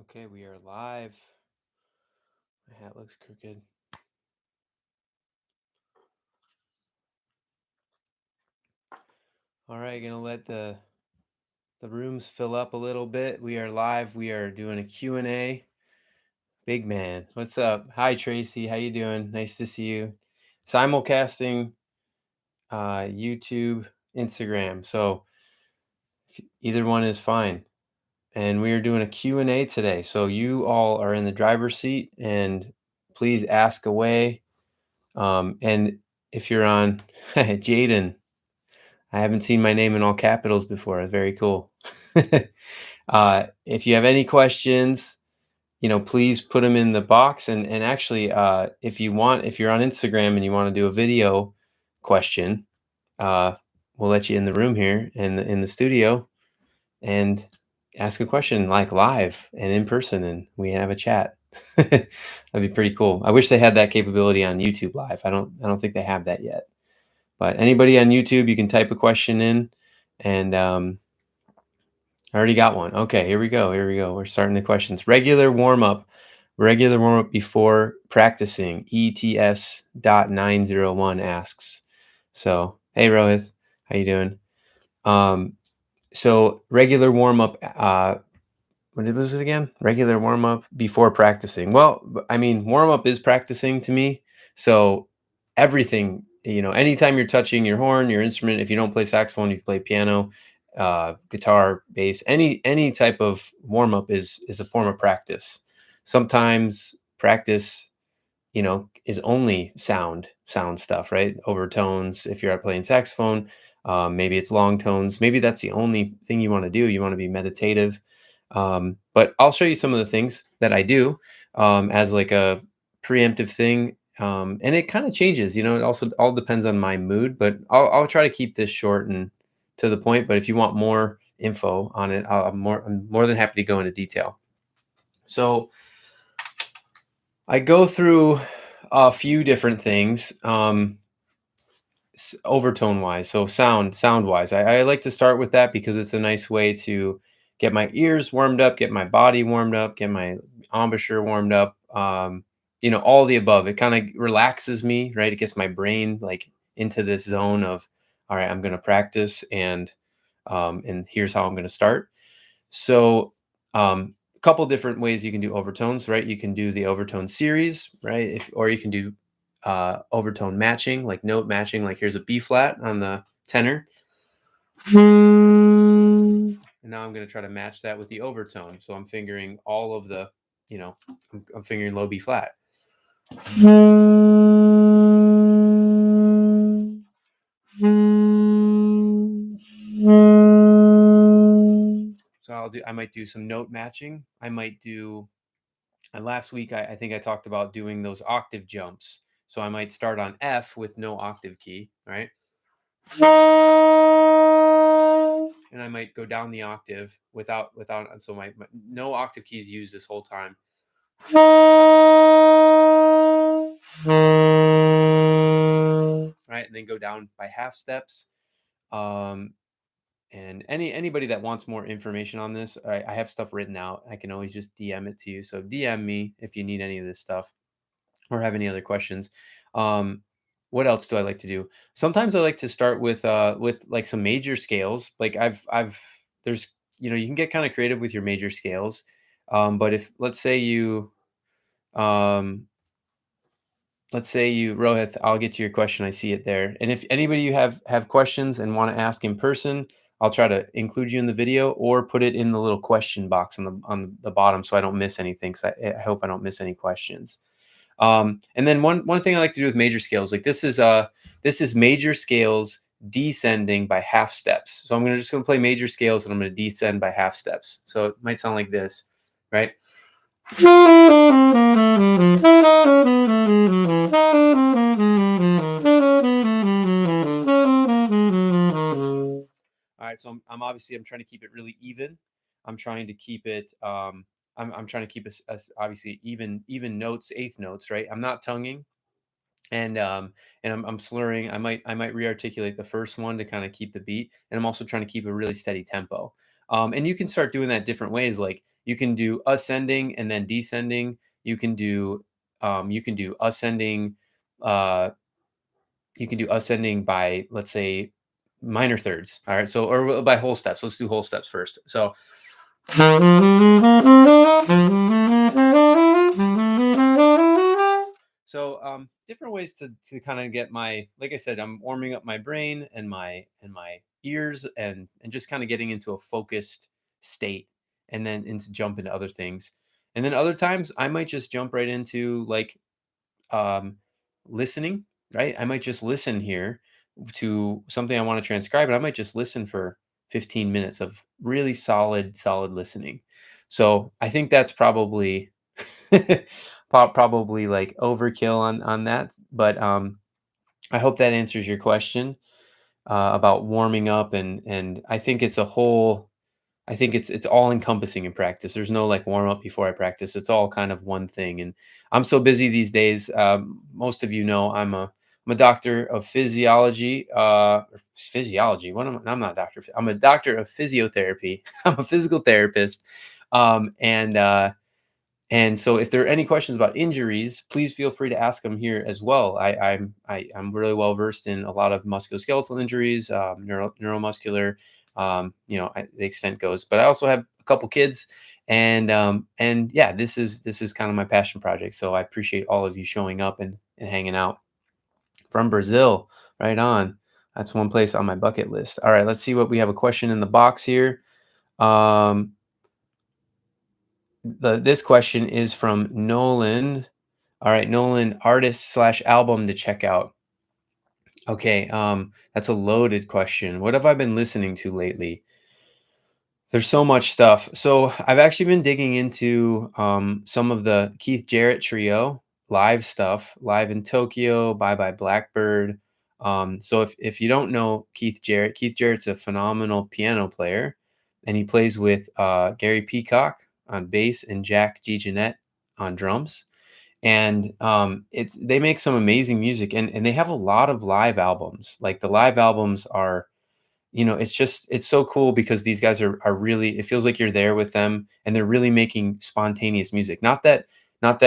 Okay, we are live. My hat looks crooked. All right, gonna let the rooms fill up a little bit. We are live. We are doing a Q&A. Big man, what's up? Hi Tracy, how you doing? Nice to see you. Simulcasting, YouTube, Instagram. So either one is fine. And we are doing a Q&A today. So you all are in the driver's seat, and please ask away. And if you're on, Jaden, I haven't seen my name in all capitals before. Very cool. If you have any questions, please put them in the box. And actually, if you're on Instagram and you want to do a video question, we'll let you in the room here in the studio and ask a question like live and in person, and we have a chat. That'd be pretty cool. I wish they had that capability on YouTube Live. I don't think they have that yet. But anybody on YouTube, you can type a question in, and I already got one. Okay, here we go. We're starting the questions. Regular warm up before practicing. ETS.901 asks. So, hey Rohit, how you doing? So regular warm up. What was it again? Regular warm up before practicing. Well, I mean, warm up is practicing to me. So everything, anytime you're touching your horn, your instrument, if you don't play saxophone, you play piano, guitar, bass, any type of warm up is a form of practice. Sometimes practice, is only sound stuff, right? Overtones. If you're playing saxophone, maybe it's long tones. Maybe that's the only thing you want to do. You want to be meditative. But I'll show you some of the things that I do as like a preemptive thing. And it kind of changes, it also all depends on my mood, but I'll try to keep this short and to the point. But if you want more info on it, I'm more than happy to go into detail. So I go through a few different things, overtone wise. So sound wise, I like to start with that because it's a nice way to get my ears warmed up, get my body warmed up, get my embouchure warmed up. All the above. It kind of relaxes me, right? It gets my brain like into this zone of, all right, I'm going to practice, and here's how I'm going to start. So, a couple different ways you can do overtones, right? You can do the overtone series, right? Or you can do overtone matching, like note matching. Like here's a B flat on the tenor, and now I'm going to try to match that with the overtone. So I'm fingering all of the, I'm fingering low B flat. So I might do some note matching. I might do, and last week I think I talked about doing those octave jumps. So I might start on F with no octave key, right? And I might go down the octave without, so my no octave keys used this whole time. Right, and then go down by half steps. And anybody that wants more information on this, I have stuff written out. I can always just DM it to you. So DM me if you need any of this stuff or have any other questions. What else do I like to do? Sometimes I like to start with like some major scales. Like there's, you can get kind of creative with your major scales. But if let's say you, Rohit, I'll get to your question. I see it there. And if anybody you have questions and want to ask in person, I'll try to include you in the video or put it in the little question box on the bottom so I don't miss anything. So I hope I don't miss any questions. And then one thing I like to do with major scales, like this is major scales descending by half steps. So I'm just going to play major scales and I'm going to descend by half steps. So it might sound like this, right? All right, so I'm obviously trying to keep it really even. I'm trying to keep it. I'm trying to keep us obviously even notes, eighth notes, right? I'm not tonguing, and I'm slurring. I might rearticulate the first one to kind of keep the beat, and I'm also trying to keep a really steady tempo. And you can start doing that different ways. Like you can do ascending and then descending. You can do ascending. Uh, you can do ascending by, let's say, minor thirds. All right. So, or by whole steps. Let's do whole steps first. So, different ways to kind of get my, like I said, I'm warming up my brain and my ears and just kind of getting into a focused state, and then into jump into other things. And then other times I might just jump right into like um, listening, right? I might just listen here to something I want to transcribe, and I might just listen for 15 minutes of really solid listening. So I think that's probably probably like overkill on that. But I hope that answers your question about warming up, and I think it's a whole. I think it's all encompassing in practice. There's no like warm up before I practice. It's all kind of one thing. And I'm so busy these days. Most of you know I'm a doctor of physiology. Physiology. What am I? I'm not a doctor. I'm a doctor of physiotherapy. I'm a physical therapist. Um, and uh, and so, if there are any questions about injuries, please feel free to ask them here as well. I'm really well versed in a lot of musculoskeletal injuries, neuromuscular, the extent goes. But I also have a couple kids, and yeah, this is kind of my passion project. So I appreciate all of you showing up and hanging out from Brazil. Right on. That's one place on my bucket list. All right, let's see what we have a question in the box here. Um, this question is from Nolan. All right, Nolan, artist slash album to check out. Okay, that's a loaded question. What have I been listening to lately? There's so much stuff. So I've actually been digging into some of the Keith Jarrett trio live stuff, live in Tokyo, Bye Bye Blackbird. So if you don't know Keith Jarrett's a phenomenal piano player, and he plays with Gary Peacock on bass and Jack DeJohnette on drums. And it's they make some amazing music, and they have a lot of live albums. Like the live albums are, it's so cool because these guys are really, it feels like you're there with them, and they're really making spontaneous music. Not that not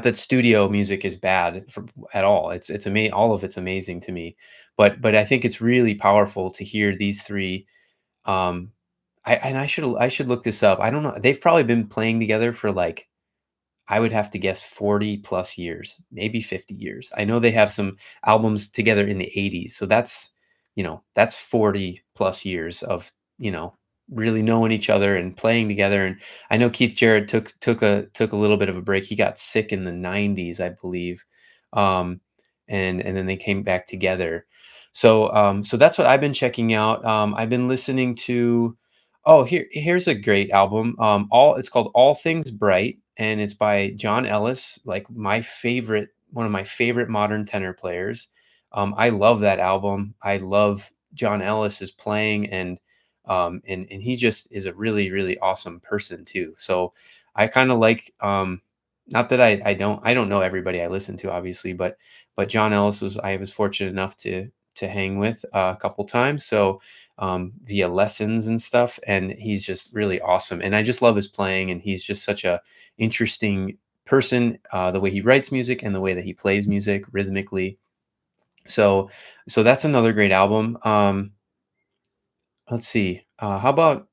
that studio music is bad at all. It's amazing. All of it's amazing to me, but I think it's really powerful to hear these three. um I should look this up. I don't know, they've probably been playing together for like, I would have to guess 40 plus years, maybe 50 years. I know they have some albums together in the 80s. So that's 40 plus years of, really knowing each other and playing together. And I know Keith Jarrett took a little bit of a break. He got sick in the 90s, I believe. Um, and then they came back together. So that's what I've been checking out. I've been listening to. Oh, here's a great album. All It's called All Things Bright, and it's by John Ellis, like one of my favorite modern tenor players. I love that album. I love John Ellis's playing, and he just is a really really awesome person too. So I kind of like, not that I don't know everybody I listen to, obviously, but John Ellis I was fortunate enough to hang with a couple times. So via lessons and stuff, and he's just really awesome. And I just love his playing, and he's just such a interesting person, the way he writes music and the way that he plays music rhythmically. So that's another great album. Let's see. How about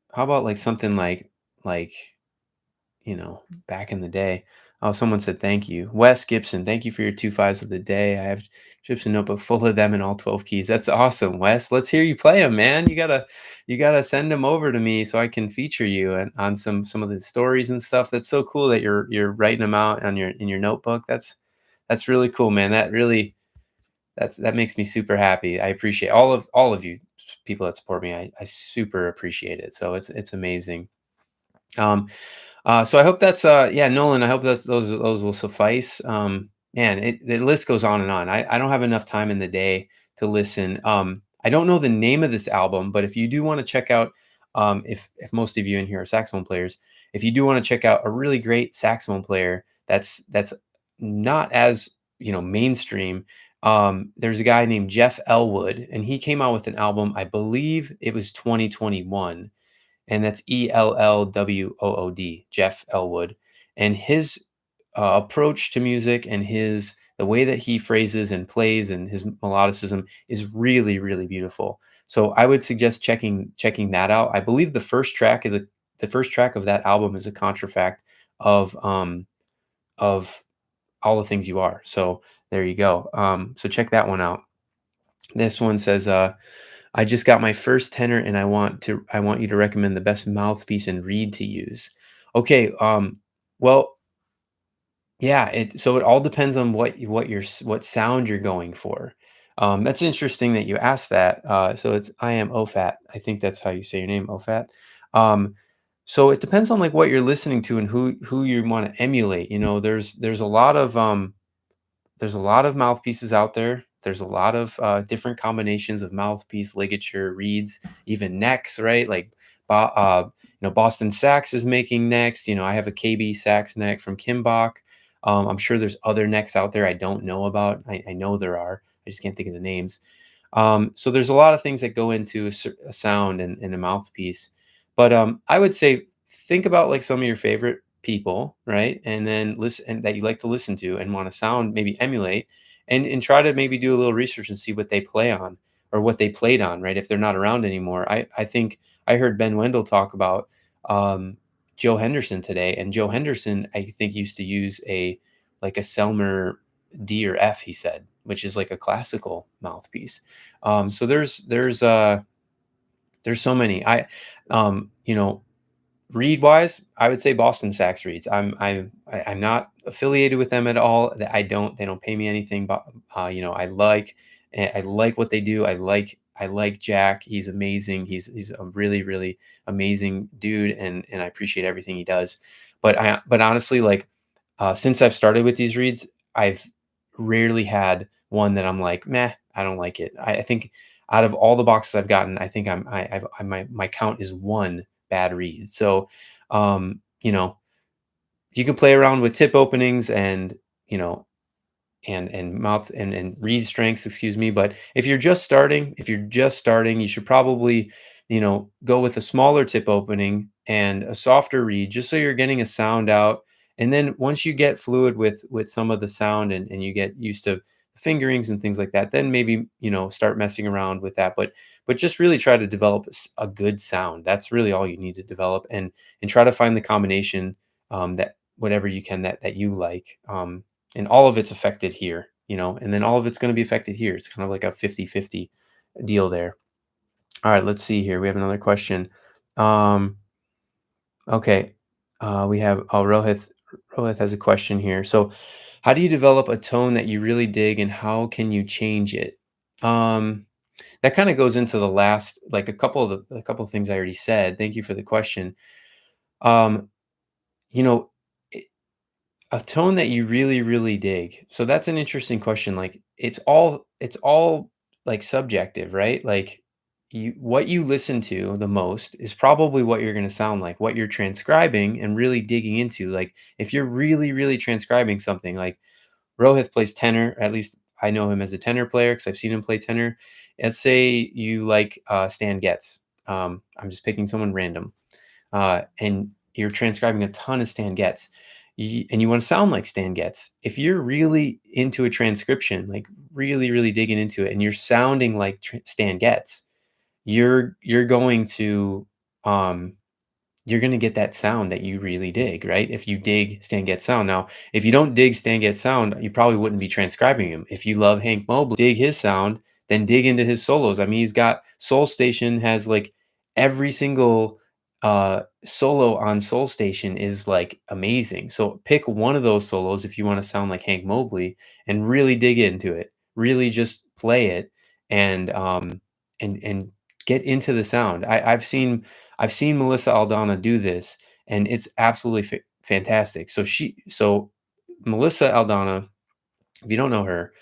like something like back in the day. Oh, someone said thank you. Wes Gibson, thank you for your 2 5s of the day. I have Gibson notebook full of them in all 12 keys. That's awesome, Wes. Let's hear you play them, man. You gotta send them over to me so I can feature you and on some of the stories and stuff. That's so cool that you're writing them out on in your notebook. That's really cool, man. That makes me super happy. I appreciate all of you people that support me. I super appreciate it. So it's amazing. Um, so I hope that's yeah, Nolan. I hope those will suffice. Man, the list goes on and on. I don't have enough time in the day to listen. I don't know the name of this album, but if you do want to check out, if most of you in here are saxophone players, if you do want to check out a really great saxophone player that's not as mainstream, There's a guy named Jeff Elwood, and he came out with an album, I believe it was 2021, and that's Ellwood, Jeff Elwood. And his approach to music and the way that he phrases and plays and his melodicism is really, really beautiful. So I would suggest checking that out. I believe the first track of that album is a contrafact of all the things you are. So there you go. So check that one out. This one says, I just got my first tenor and I want you to recommend the best mouthpiece and reed to use. Okay, well, yeah, it all depends on what sound you're going for. That's interesting that you asked that. So it's I am OFAT. I think that's how you say your name, OFAT. Um, so it depends on like what you're listening to and who you want to emulate. You know, there's a lot of mouthpieces out there. There's a lot of different combinations of mouthpiece, ligature, reeds, even necks, right? Like, Boston Sax is making necks. I have a KB sax neck from Kimbach. I'm sure there's other necks out there I don't know about. I know there are. I just can't think of the names. So there's a lot of things that go into a sound and a mouthpiece. But I would say think about like some of your favorite people, right? And then listen and that you like to listen to and want to sound maybe emulate and try to maybe do a little research and see what they play on or what they played on, right? If they're not around anymore. I think I heard Ben Wendell talk about Joe Henderson today, and Joe Henderson I think used to use a Selmer D or F, he said, which is like a classical mouthpiece. So there's so many. Reed wise, I would say Boston Sax Reeds. I'm not affiliated with them at all. They don't pay me anything, but I like what they do. I like Jack. He's amazing. He's a really, really amazing dude, and I appreciate everything he does. But honestly, like since I've started with these reads, I've rarely had one that I'm like, meh, I don't like it. I think out of all the boxes I've gotten, I think my count is one bad read. So, you can play around with tip openings and you know and mouth and reed strengths, excuse me. But if you're just starting, you should probably, go with a smaller tip opening and a softer reed, just so you're getting a sound out. And then once you get fluid with some of the sound and you get used to fingerings and things like that, then maybe, start messing around with that. But just really try to develop a good sound. That's really all you need to develop, and try to find the combination that whatever you can that you like. And all of it's affected here, and then all of it's going to be affected here. It's kind of like a 50-50 deal there. All right, let's see here. We have another question. Um, okay. We have Rohith has a question here. So, how do you develop a tone that you really dig and how can you change it? Um, that kind of goes into the last, like a couple of things I already said. Thank you for the question. Um, you know, A tone that you really, really dig. So that's an interesting question. Like it's all like subjective, right? Like what you listen to the most is probably what you're going to sound like, what you're transcribing and really digging into. Like if you're really, really transcribing something, like Rohith plays tenor, at least I know him as a tenor player because I've seen him play tenor. Let's say you like Stan Getz. I'm just picking someone random, and you're transcribing a ton of Stan Getz, and you want to sound like Stan Getz. If you're really into a transcription, like really, really digging into it, and you're sounding like Stan Getz, you're going to um, you're going to get that sound that you really dig, right? If you dig Stan Getz sound. Now, if you don't dig Stan Getz sound, you probably wouldn't be transcribing him. If you love Hank Mobley, dig his sound, then dig into his solos. I mean, he's got Soul Station has like every single solo on Soul Station is like amazing. So pick one of those solos if you want to sound like Hank Mobley and really dig into it. Really just play it and get into the sound. I've seen Melissa Aldana do this, and it's absolutely fantastic. So Melissa Aldana, if you don't know her,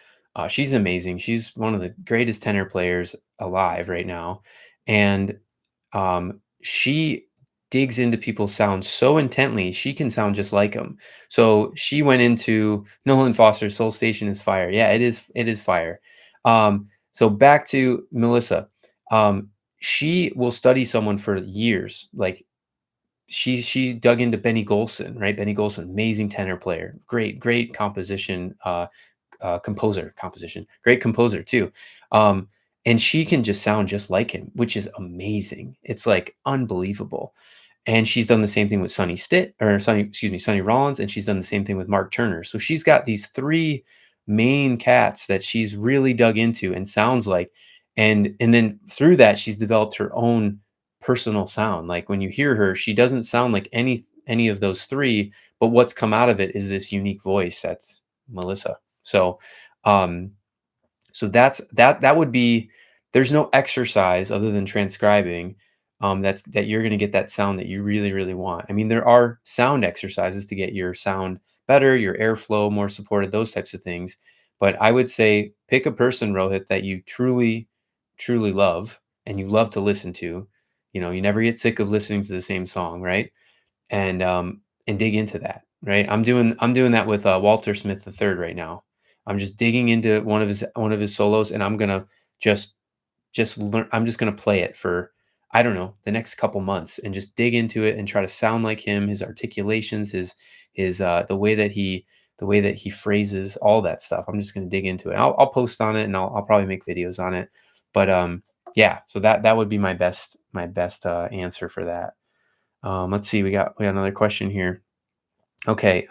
she's amazing. She's one of the greatest tenor players alive right now, and she digs into people's sounds so intently, she can sound just like them. So she went into Nolan Foster's Soul Station is fire. Yeah, it is fire. So back to Melissa. Um, she will study someone for years. Like she dug into Benny Golson, right? Benny Golson, amazing tenor player, great composition, great composer too. Um, and she can just sound just like him, which is amazing. It's like unbelievable. And she's done the same thing with Sonny Rollins, and she's done the same thing with Mark Turner. So she's got these three main cats that she's really dug into and sounds like, and then through that she's developed her own personal sound. Like when you hear her, she doesn't sound like any of those three, but what's come out of it is this unique voice that's Melissa. So, um, so that would be there's no exercise other than transcribing that you're going to get that sound that you really want. I mean, there are sound exercises to get your sound better, your airflow more supported, those types of things. But I would say pick a person, Rohit, that you truly love and you love to listen to. You know, you never get sick of listening to the same song, right? And dig into that, right? I'm doing that with Walter Smith III right now. I'm just digging into one of his solos, and I'm gonna just learn. I'm just gonna play it for I don't know the next couple months, and just dig into it and try to sound like him, his articulations, his the way that he phrases all that stuff. I'm just gonna dig into it. I'll post on it, and I'll probably make videos on it. But yeah, so that would be my best answer for that. Let's see, we got another question here. Okay,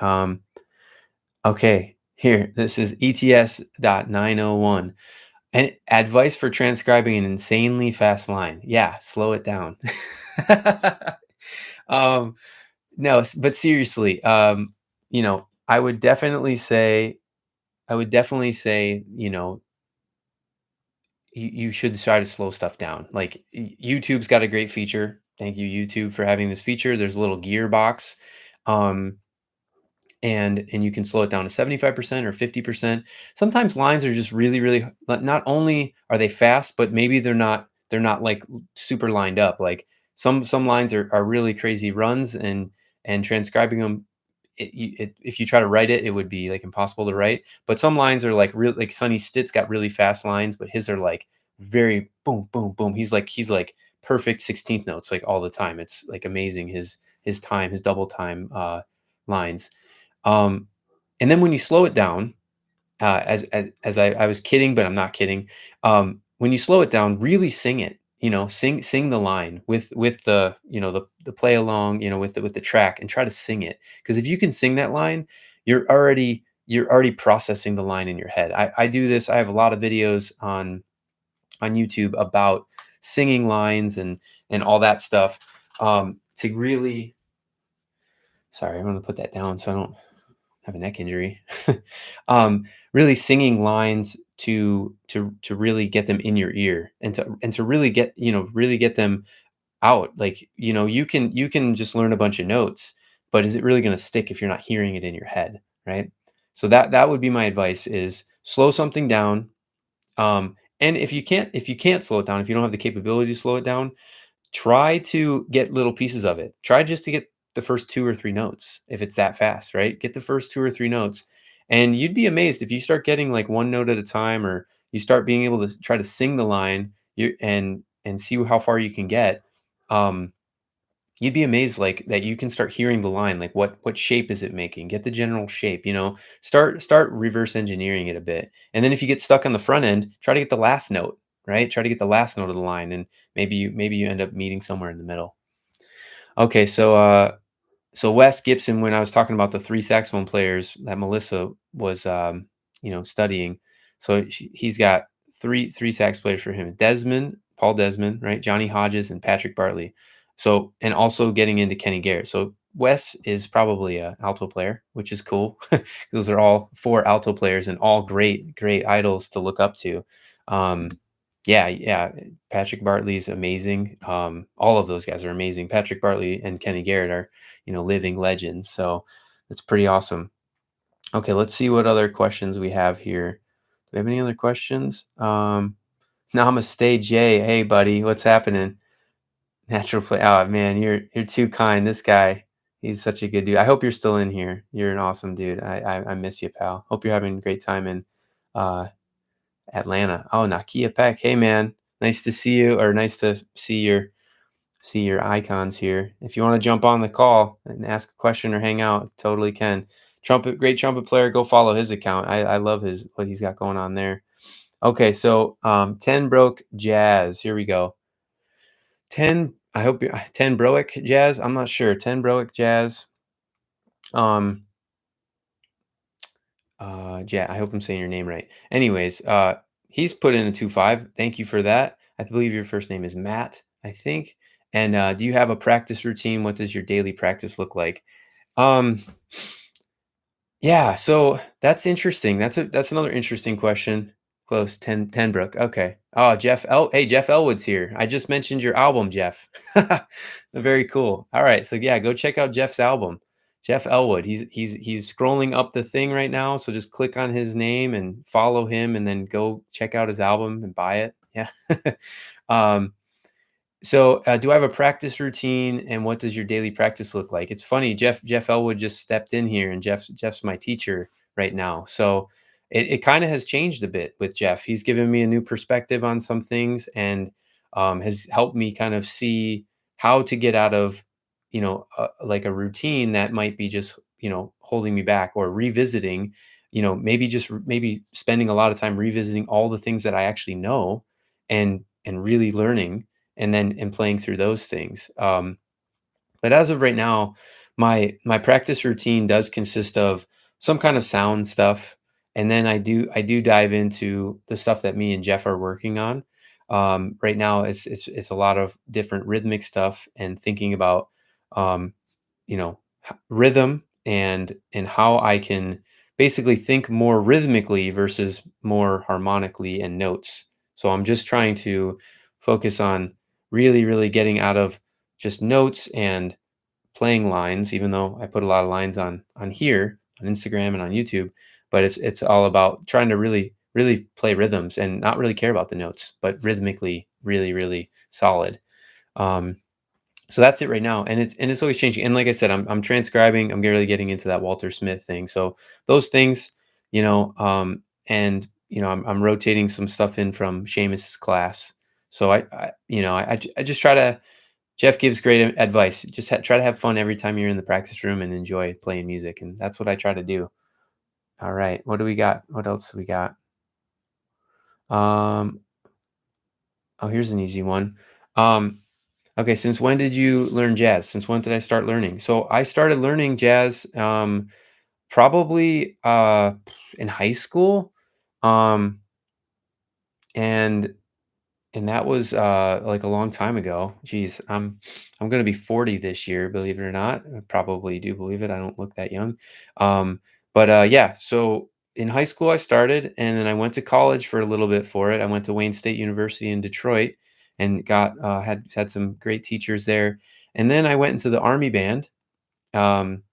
okay, here, this is ETS.901. And advice for transcribing an insanely fast line. Yeah, slow it down. um, no, but seriously, I would definitely say, you should try to slow stuff down. Like YouTube's got a great feature. Thank you, YouTube, for having this feature. There's a little gearbox. Um, and you can slow it down to 75% or 50%. Sometimes lines are just really not only are they fast, but maybe they're not like super lined up. Like some lines are really crazy runs, and transcribing them, if you try to write it, it would be like impossible to write. But some lines are like real, like Sonny Stitt's got really fast lines, but his are like very boom boom boom. He's like perfect 16th notes like all the time. It's like amazing his double time lines. um, and then when you slow it down, as I was kidding, but I'm not kidding. When you slow it down, really sing it. Sing the line with the play along. With the track, and try to sing it. Because if you can sing that line, you're already processing the line in your head. I do this. I have a lot of videos on YouTube about singing lines and all that stuff. To really, sorry, I'm going to put that down so I don't have a neck injury. Really singing lines to really get them in your ear, and to really get them out. Like, you can just learn a bunch of notes, but is it really going to stick if you're not hearing it in your head, right? So that would be my advice: is slow something down. And if you can't slow it down, if you don't have the capability to slow it down, try to get little pieces of it. Try just to get the first 2 or 3 notes if it's that fast, right? Get the first 2 or 3 notes, and you'd be amazed if you start getting like 1 note at a time, or you start being able to try to sing the line, and see how far you can get. Um, you'd be amazed like that you can start hearing the line, like what shape is it making? Get the general shape, start reverse engineering it a bit. And then if you get stuck on the front end, try to get the last note, right? Try to get the last note of the line, and maybe you end up meeting somewhere in the middle. Okay, so Wes Gibson, when I was talking about the 3 saxophone players that Melissa was studying, so he's got three sax players for him: Paul Desmond, right? Johnny Hodges and Patrick Bartley. So, and also getting into Kenny Garrett. So Wes is probably a alto player, which is cool. Those are all 4 alto players, and all great idols to look up to. Um, yeah. Patrick Bartley's amazing. All of those guys are amazing. Patrick Bartley and Kenny Garrett are, living legends. So it's pretty awesome. Okay, let's see what other questions we have here. Do we have any other questions? Namaste Jay. Hey buddy, what's happening? Natural play. Oh man, you're too kind. This guy, he's such a good dude. I hope you're still in here. You're an awesome dude. I miss you, pal. Hope you're having a great time in uh Atlanta. Oh, Nakia Peck. Hey man, nice to see you, or nice to see your icons here. If you want to jump on the call and ask a question or hang out, totally can. Trumpet, great trumpet player. Go follow his account. I love his what he's got going on there. Okay, so 10 broke jazz. Here we go. 10, I hope you 10 broic jazz. I'm not sure. 10 broic jazz. Um yeah, I hope I'm saying your name right. Anyways, he's put in a 2-5. Thank you for that. I believe your first name is Matt, I think. And do you have a practice routine? What does your daily practice look like? Um Yeah, so that's interesting. That's another interesting question. Close, 10 Brook. Okay. Oh, hey, Jeff Elwood's here. I just mentioned your album, Jeff. Very cool. All right. So yeah, go check out Jeff's album. Jeff Elwood. He's scrolling up the thing right now. So just click on his name and follow him and then go check out his album and buy it. Yeah. um so, do I have a practice routine, and what does your daily practice look like? It's funny, Jeff Elwood just stepped in here, and Jeff's my teacher right now. So, it kind of has changed a bit with Jeff. He's given me a new perspective on some things, and has helped me kind of see how to get out of, like a routine that might be just holding me back, or revisiting. Maybe spending a lot of time revisiting all the things that I actually know, and really learning and playing through those things. But as of right now, my practice routine does consist of some kind of sound stuff, and then I do dive into the stuff that me and Jeff are working on. Right now, it's a lot of different rhythmic stuff and thinking about um, rhythm and how I can basically think more rhythmically versus more harmonically and notes. So I'm just trying to focus on really getting out of just notes and playing lines, even though I put a lot of lines on here on Instagram and on YouTube. But it's all about trying to really play rhythms and not really care about the notes, but rhythmically really solid. Um, so that's it right now, and it's always changing. And like I said, I'm transcribing. I'm really getting into that Walter Smith thing. So those things, and I'm rotating some stuff in from Seamus's class. So I just try to. Jeff gives great advice. Just try to have fun every time you're in the practice room and enjoy playing music, and that's what I try to do. All right, what do we got? What else do we got? Um, oh, here's an easy one. Um, Okay, since when did you learn jazz? Since when did I start learning? So I started learning jazz probably in high school. Um and and that was like a long time ago. Geez, I'm gonna be 40 this year, believe it or not. I probably do believe it. I don't look that young. Um but yeah, so in high school I started, and then I went to college for a little bit for it. I went to Wayne State University in Detroit and got had some great teachers there. And then I went into the army band, um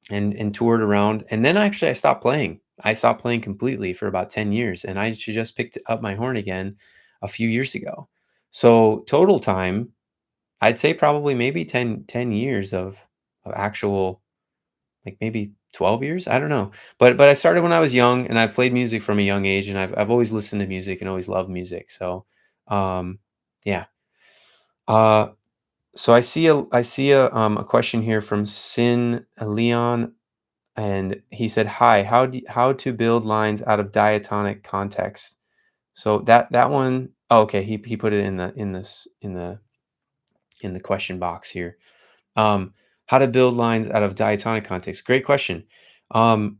and toured around. And then actually I stopped playing. I stopped playing completely for about 10 years, and I just picked up my horn again a few years ago. So total time, I'd say probably maybe ten years of actual, like maybe 12 years. I don't know. But I started when I was young, and I played music from a young age, and I've always listened to music and always loved music. So um yeah. Uh so I see a question here from Sin Leon, and he said, "Hi, how to build lines out of diatonic context?" So that one, oh, okay, he put it in the question box here. Um, how to build lines out of diatonic context? Great question. Um,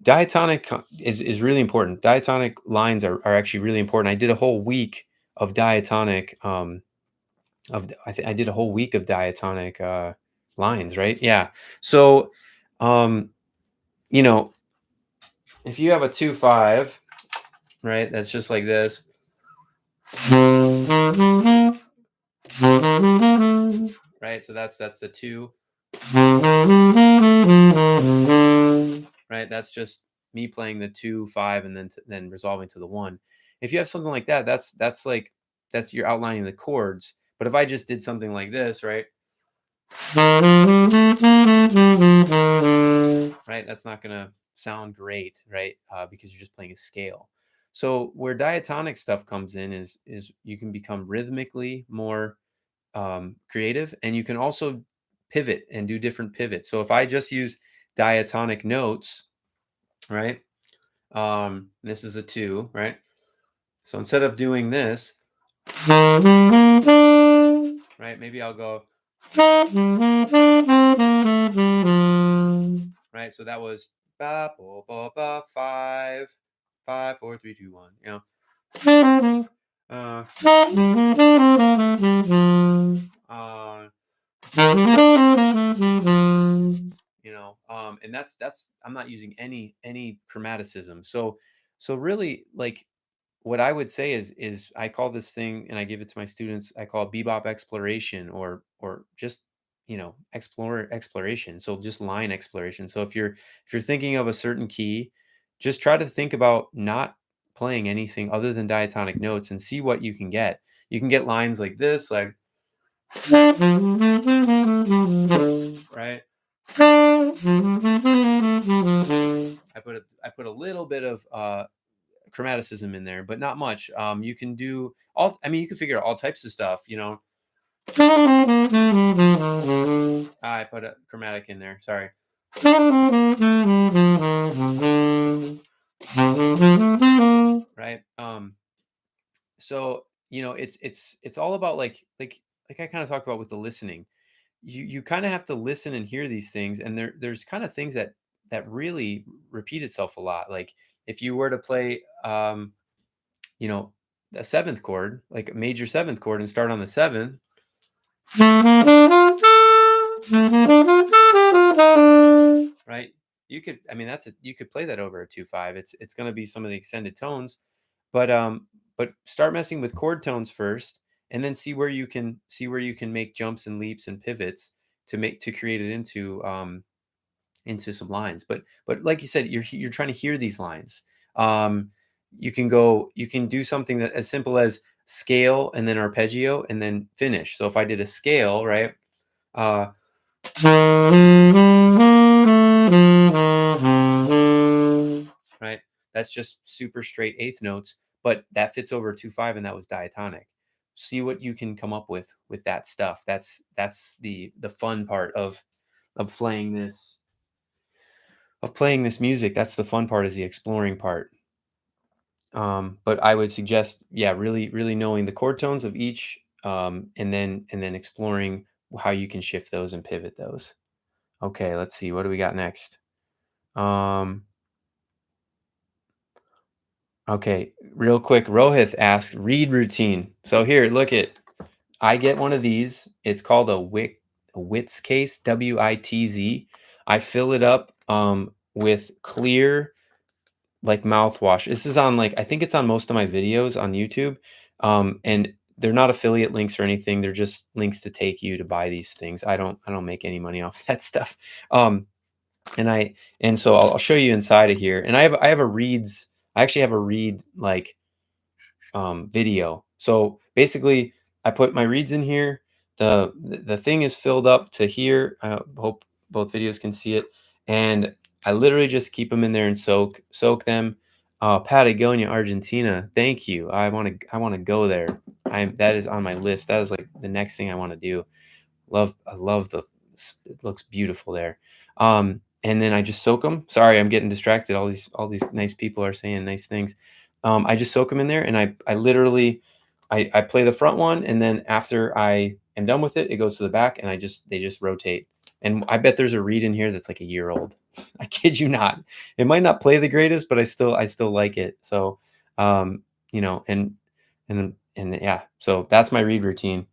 is really important. Diatonic lines are actually really important. I did a whole week of diatonic. I did a whole week of diatonic lines, right? Yeah. So, um, you know, if you have a 2-5, right, that's just like this, right? So that's the two, right? That's just me playing the 2-5 and then resolving to the one. If you have something like that, that's you're outlining the chords, But if I just did something like this, right? Right, that's not gonna sound great, right? Because you're just playing a scale. So where diatonic stuff comes in is you can become rhythmically more creative, and you can also pivot and do different pivots. So if I just use diatonic notes, right? This is a two, right? So instead of doing this, right? Maybe I'll go, right? So that was ba ba ba ba 5, 5, 4, 3, 2, 1. You know, uh, uh, and that's I'm not using any chromaticism. So really, like, what I would say is I call this thing, and I give it to my students, I call it bebop exploration, or just, exploration. So just line exploration. So if you're thinking of a certain key, just try to think about not playing anything other than diatonic notes and see what you can get. You can get lines like this, like, right? I put a little bit of chromaticism in there, but not much. You can do all. I mean, you can figure out all types of stuff. I put a chromatic in there. Sorry. Right. So it's all about, like I kind of talked about with the listening. You kind of have to listen and hear these things, and there's kind of things that really repeat itself a lot. Like if you were to play you know a seventh chord, like a major seventh chord, and start on the seventh, right? You could play that over a 2/5. It's going to be some of the extended tones, but start messing with chord tones first, and then see where you can make jumps and leaps and pivots to create it into some lines. But like you said, you're trying to hear these lines. Um, you can do something that as simple as scale and then arpeggio and then finish. So if I did a scale, right? Uh, right? That's just super straight eighth notes, but that fits over 2/5, and that was diatonic. See what you can come up with that stuff. That's the fun part of playing this music. That's the fun part, is the exploring part. But I would suggest, yeah, really, really knowing the chord tones of each, and then exploring how you can shift those and pivot those. Okay, let's see. What do we got next? Um, okay, real quick. Rohith asks read routine. So here, look it. I get one of these. It's called a Witz case, WITZ. I fill it up with clear, like, mouthwash. This is on, like, I think it's on most of my videos on YouTube. And they're not affiliate links or anything. They're just links to take you to buy these things. I don't make any money off that stuff. Um, and so I'll show you inside of here. And I have a reads. I actually have a read, like, video. So basically, I put my reads in here. The thing is filled up to here. I hope both videos can see it. And I literally just keep them in there and soak them. Patagonia, Argentina. Thank you. I want to go there. That is on my list. That is like the next thing I want to do. I love it looks beautiful there. And then I just soak them. Sorry, I'm getting distracted. All these nice people are saying nice things. I just soak them in there, and I literally I play the front one, and then after I am done with it, it goes to the back, and they just rotate. And I bet there's a reed in here that's like a year old. I kid you not. It might not play the greatest, but I still like it. So, and yeah. So that's my read routine.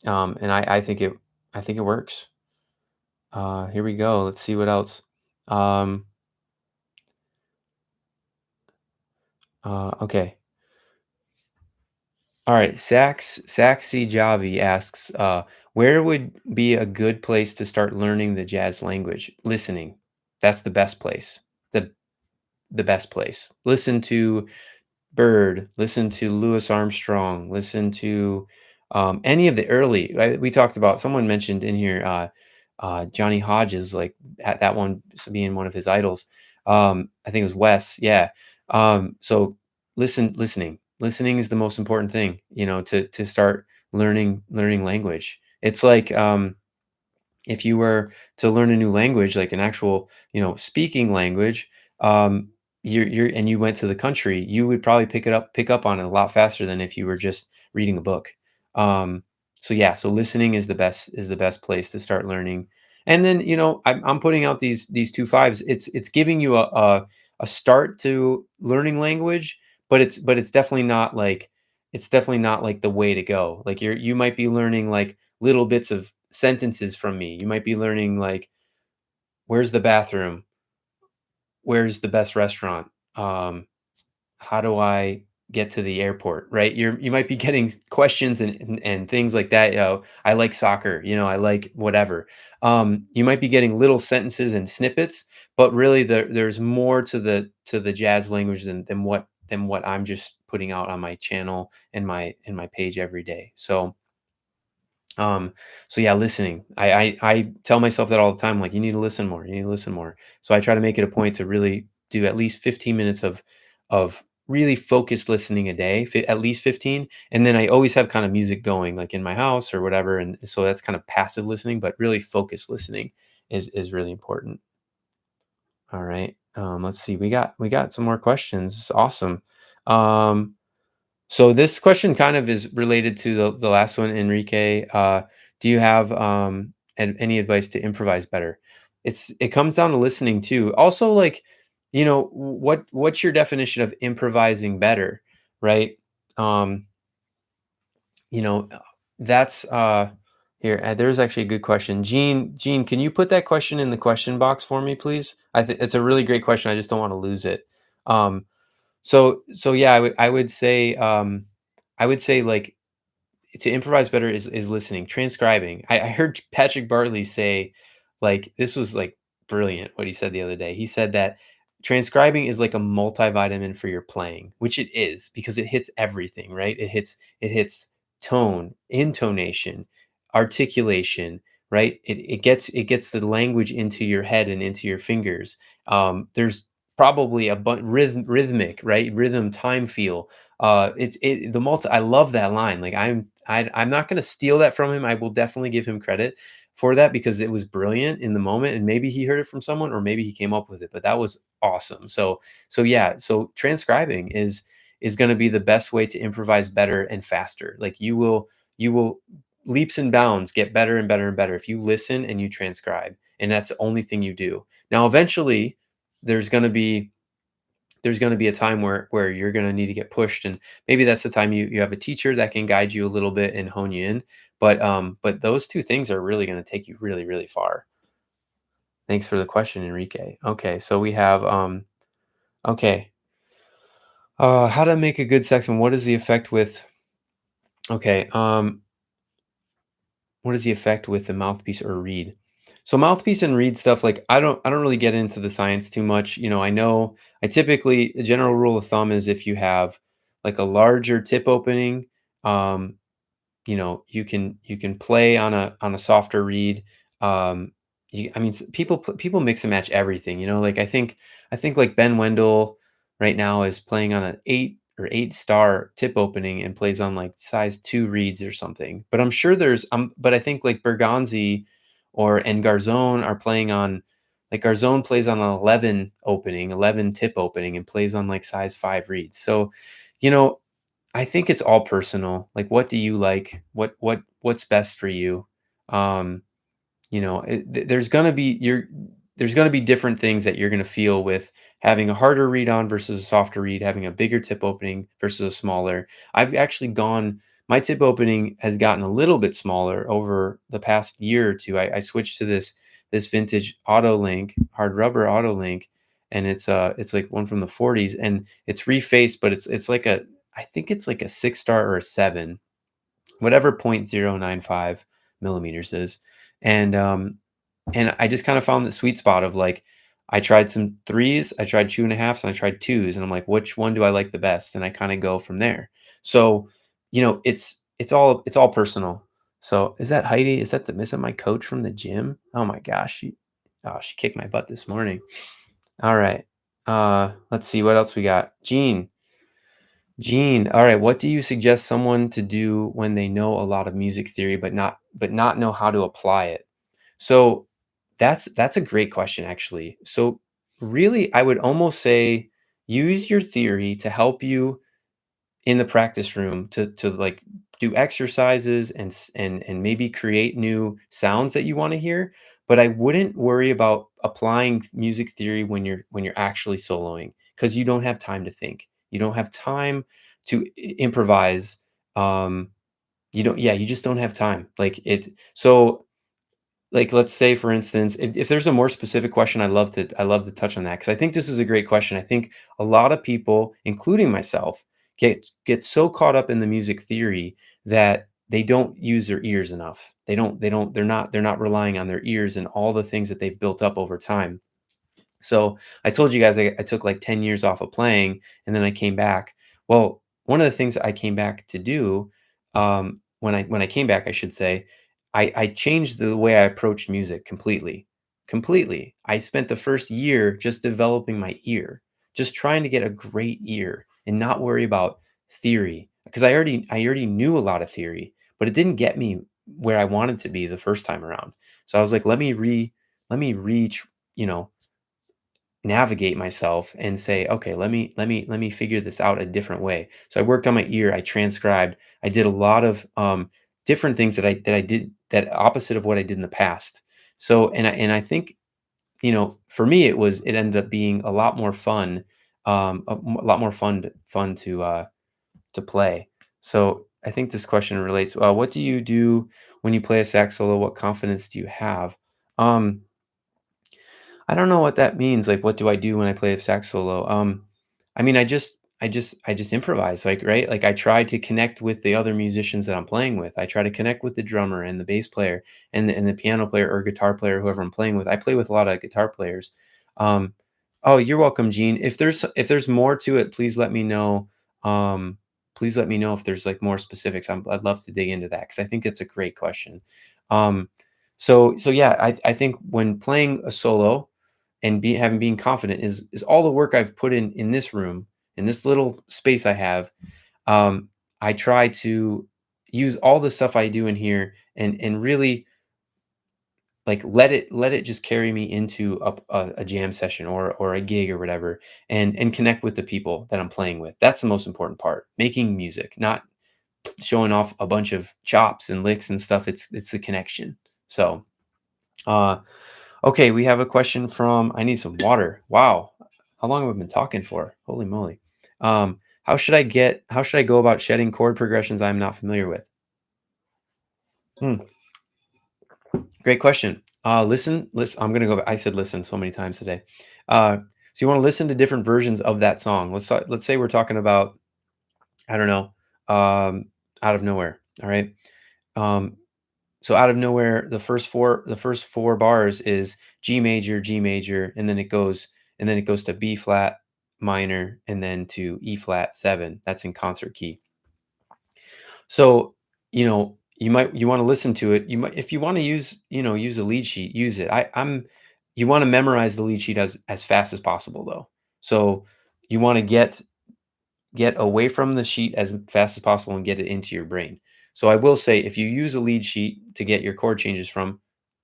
And I think it works. Here we go. Let's see what else. Um, okay. All right. Saxy Javi asks, where would be a good place to start learning the jazz language? Listening. That's the best place. The the best place. Listen to Bird. Listen to Louis Armstrong. Listen to Any of the early, we talked about, someone mentioned in here, Johnny Hodges, like at that one being one of his idols. I think it was Wes. Yeah. So listening is the most important thing, to start learning language. It's like, if you were to learn a new language, like an actual, speaking language, um, and you went to the country, you would probably pick up on it a lot faster than if you were just reading a book. Um, so yeah, so listening is the best place to start learning. And then, I'm putting out these two fives. It's giving you a start to learning language, but it's definitely not like the way to go. Like you might be learning like little bits of sentences from me. You might be learning like, "Where's the bathroom? Where's the best restaurant? Um, how do I get to the airport?" Right? You might be getting questions and things like that. I like soccer. I like whatever. You might be getting little sentences and snippets, but really there's more to the jazz language than what I'm just putting out on my channel and my page every day. Um, so yeah, listening. I tell myself that all the time, like, you need to listen more. You need to listen more. So I try to make it a point to really do at least 15 minutes of really focused listening a day, at least 15. And then I always have kind of music going, like in my house or whatever. And so that's kind of passive listening, but really focused listening is really important. All right. Let's see. We got some more questions. Awesome. Um, so this question kind of is related to the last one, Enrique. Do you have any advice to improvise better? It comes down to listening too. Also, like, what's your definition of improvising better, right? Um, you know, uh, that's here. There's actually a good question. Gene, can you put that question in the question box for me, please? I think it's a really great question. I just don't want to lose it. Um, so yeah, I would say like, to improvise better is listening, transcribing. I heard Patrick Bartley say, like, this was like brilliant what he said the other day. He said that transcribing is like a multivitamin for your playing, which it is because it hits everything, right? It hits tone, intonation, articulation, right? It gets the language into your head and into your fingers. There's probably rhythmic, right? Rhythm, time, feel. It's it the multi I love that line. Like, I'm not gonna steal that from him. I will definitely give him credit for that because it was brilliant in the moment, and maybe he heard it from someone or maybe he came up with it, but that was awesome. So yeah, so transcribing is gonna be the best way to improvise better and faster. Like, you will leaps and bounds get better and better and better if you listen and you transcribe, and that's the only thing you do. Now, eventually, there's gonna be there's going to be a time where you're going to need to get pushed, and maybe that's the time you have a teacher that can guide you a little bit and hone you in. But those two things are really going to take you really, really far. Thanks for the question, Enrique. Okay, so we have okay, how to make a good saxophone. What is the effect with okay, what is the effect with the mouthpiece or reed? So mouthpiece and reed stuff, like, I don't really get into the science too much. I know I typically a general rule of thumb is if you have like a larger tip opening, um, you can play on a softer reed. I mean, people mix and match everything. Like, I think like Ben Wendell right now is playing on an 8 star tip opening and plays on like size 2 reeds or something. But I'm sure but I think like Bergonzi and Garzone are playing on, like, Garzone plays on an 11 tip opening and plays on like size 5 reeds. So, you know, I think it's all personal. Like, what do you like? What's best for you? Um, there's gonna be different things that you're gonna feel with having a harder read on versus a softer read, having a bigger tip opening versus a smaller. I've actually gone My tip opening has gotten a little bit smaller over the past year or two. I switched to this vintage auto link, hard rubber auto link, and it's like one from the 40s, and it's refaced, but it's like I think it's like a 6 star or a 7, whatever 0.095 millimeters is. And I just kind of found the sweet spot of, like, I tried some threes, I tried 2.5s, and I tried twos, and I'm like, which one do I like the best? And I kind of go from there. So, it's it's all personal. So, is that Heidi? Is that my coach from the gym? Oh my gosh, she kicked my butt this morning. All right. Let's see what else we got. Gene, all right, what do you suggest someone to do when they know a lot of music theory but not know how to apply it? So, that's a great question actually. So, really I would almost say use your theory to help you in the practice room to like do exercises and maybe create new sounds that you want to hear, but I wouldn't worry about applying music theory when you're actually soloing because you don't have time to think. You don't have time to improvise. You don't yeah, you just don't have time. Like it so like, let's say, for instance, if there's a more specific question, I love to touch on that because I think this is a great question. I think a lot of people, including myself, get so caught up in the music theory that they don't use their ears enough. They're not relying on their ears and all the things that they've built up over time. So I told you guys I took like 10 years off of playing and then I came back. Well, one of the things I came back to do, when I came back, I should say, I changed the way I approached music completely. Completely. I spent the first year just developing my ear, just trying to get a great ear and not worry about theory. Because I already knew a lot of theory, but it didn't get me where I wanted to be the first time around. So I was like, let me reach, you know, navigate myself and say, okay, let me figure this out a different way. So I worked on my ear, I transcribed, I did a lot of different things that I did that opposite of what I did in the past. So and I think, for me it ended up being a lot more fun, a lot more fun to play. So I think this question relates. What do you do when you play a sax solo? What confidence do you have? Um, I don't know what that means. Like, what do I do when I play a sax solo? I mean, I just improvise, like, right? Like, I try to connect with the other musicians that I'm playing with. I try to connect with the drummer and the bass player and the piano player or guitar player, whoever I'm playing with. I play with a lot of guitar players. Um, oh, you're welcome, Gene. If there's more to it, please let me know. Please let me know if there's like more specifics. I'd love to dig into that because I think it's a great question. Um, so yeah, I think when playing a solo and being confident is all the work I've put in this room, in this little space I have. Um, I try to use all the stuff I do in here and really like let it just carry me into a jam session or a gig or whatever and connect with the people that I'm playing with. That's the most important part. Making music, not showing off a bunch of chops and licks and stuff. It's the connection. So uh okay, we have a question from I need some water. Wow. How long have I been talking for? Holy moly. How should I go about shedding chord progressions I'm not familiar with? Hmm, great question. Listen, I'm gonna go back. I said listen so many times today. So you want to listen to different versions of that song. Let's say we're talking about, I don't know, out of nowhere. All right. Um, So out of nowhere, the first four bars is G major, and then it goes to B flat minor, and then to E flat 7. That's in concert key. So, you want to listen to it. You might if you want to use a lead sheet, use it. You want to memorize the lead sheet as fast as possible though. So you want to get away from the sheet as fast as possible and get it into your brain. So I will say if you use a lead sheet to get your chord changes from,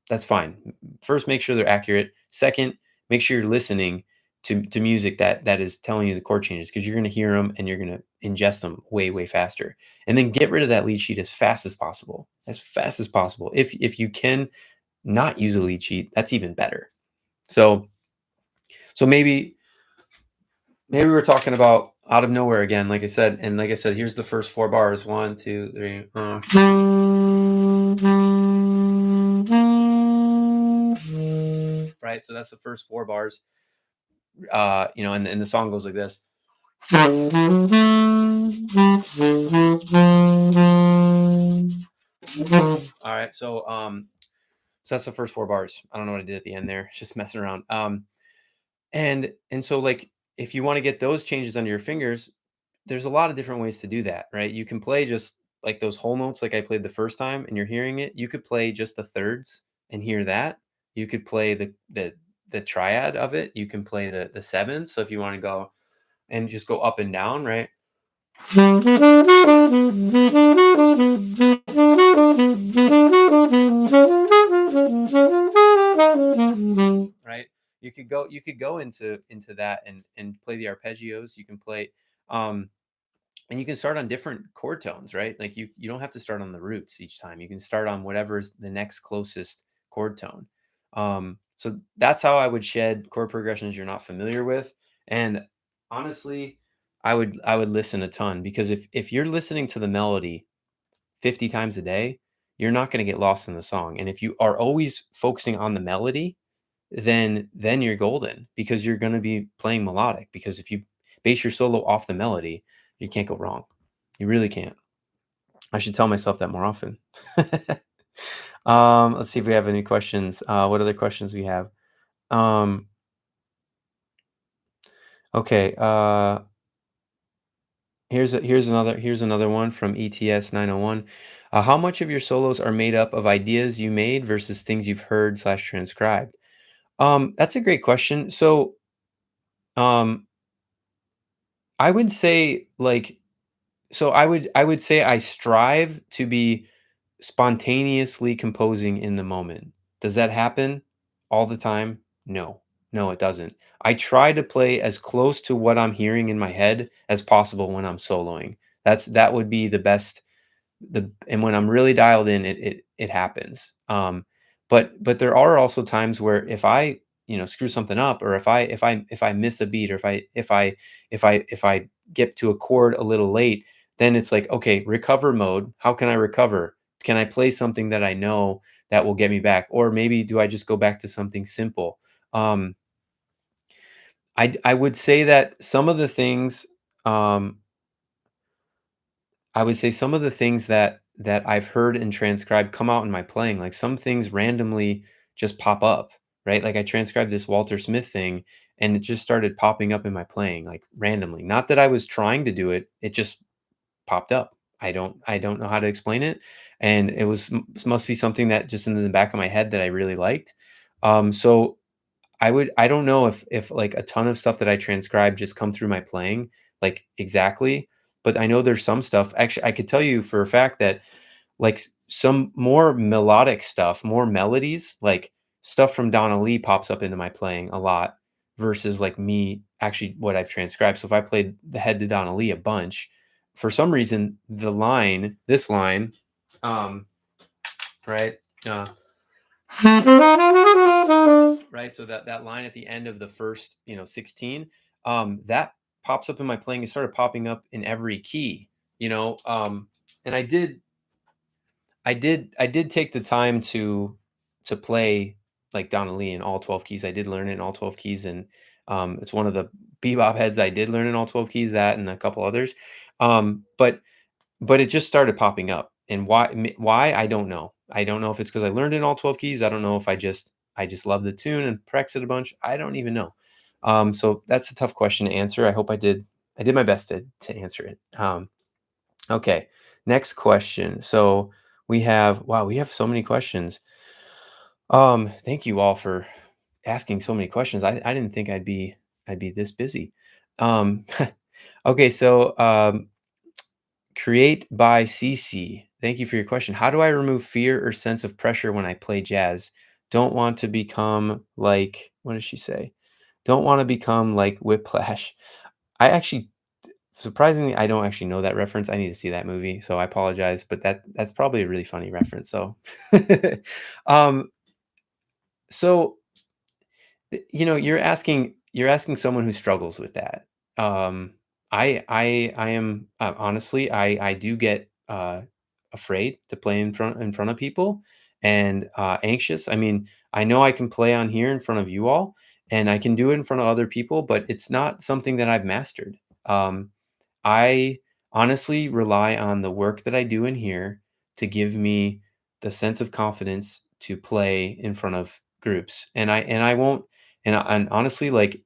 that's fine. First, make sure they're accurate. Second, make sure you're listening to music that is telling you the chord changes because you're going to hear them and you're going to ingest them way way faster. And then get rid of that lead sheet as fast as possible. As fast as possible. If you can not use a lead sheet, that's even better. So maybe we're talking about out of nowhere again, like I said, and like I said, here's the first four bars. One, two, three. Right. So that's the first four bars. And the song goes like this. All right. So that's the first four bars. I don't know what I did at the end there. Just messing around. And so like if you want to get those changes under your fingers, there's a lot of different ways to do that, right? You can play just like those whole notes like I played the first time and you're hearing it, you could play just the thirds and hear that. You could play the triad of it. You can play the sevenths. So if you want to go and just go up and down, right? Right? You could go into that and play the arpeggios. You can play um and you can start on different chord tones, right? Like you don't have to start on the roots each time. You can start on whatever's the next closest chord tone. So that's how I would shed chord progressions you're not familiar with. And honestly, I would listen a ton because if you're listening to the melody 50 times a day, you're not going to get lost in the song. And if you are always focusing on the melody, then you're golden because you're going to be playing melodic because if you base your solo off the melody, you can't go wrong. You really can't. I should tell myself that more often. Let's see if we have any questions. What other questions we have? Um, okay. Here's another one from ETS 901. How much of your solos are made up of ideas you made versus things you've heard slash transcribed? That's a great question. So, um, I would say like I would say I strive to be spontaneously composing in the moment. Does that happen all the time? No. No, it doesn't. I try to play as close to what I'm hearing in my head as possible when I'm soloing. That would be the best and when I'm really dialed in, it happens. But there are also times where if I screw something up, or if I miss a beat, or if I get to a chord a little late, then it's like okay, recover mode. How can I recover? Can I play something that I know that will get me back, or maybe do I just go back to something simple? Um, I would say that some of the things. I would say some of the things that I've heard and transcribed come out in my playing, like, some things randomly just pop up, right? Like, I transcribed this Walter Smith thing, and it just started popping up in my playing, like, randomly. Not that I was trying to do it, it just popped up. I don't know how to explain it, and it must be something that just in the back of my head that I really liked. So I don't know if like a ton of stuff that I transcribe just come through my playing, like exactly, but I know there's some stuff. Actually, I could tell you for a fact that like some more melodic stuff, more melodies, like stuff from Donna Lee pops up into my playing a lot versus like me actually what I've transcribed. So if I played the head to Donna Lee a bunch, for some reason this line, um, right? Uh, right? So that line at the end of the first, 16, that pops up in my playing. It started popping up in every key, and I did take the time to play like Donna Lee in all 12 keys. I did learn it in all 12 keys, and it's one of the bebop heads I did learn in all 12 keys, that and a couple others. But it just started popping up, and why, I don't know. I don't know if it's because I learned in all 12 keys. I don't know if I just love the tune and practice it a bunch. I don't even know. So that's a tough question to answer. I did my best to answer it. Okay, next question. So we have so many questions. Thank you all for asking so many questions. I didn't think I'd be this busy. Um, okay, so Create by CC. Thank you for your question. How do I remove fear or sense of pressure when I play jazz? Don't want to become like, what does she say? Don't want to become like Whiplash. I actually, surprisingly, I don't actually know that reference. I need to see that movie, so I apologize, but that's probably a really funny reference. So, um, so you're asking someone who struggles with that. I am honestly, I do get afraid to play in front of people, and anxious. I mean, I know I can play on here in front of you all, and I can do it in front of other people, but it's not something that I've mastered. I honestly rely on the work that I do in here to give me the sense of confidence to play in front of groups. And I won't, and honestly, like,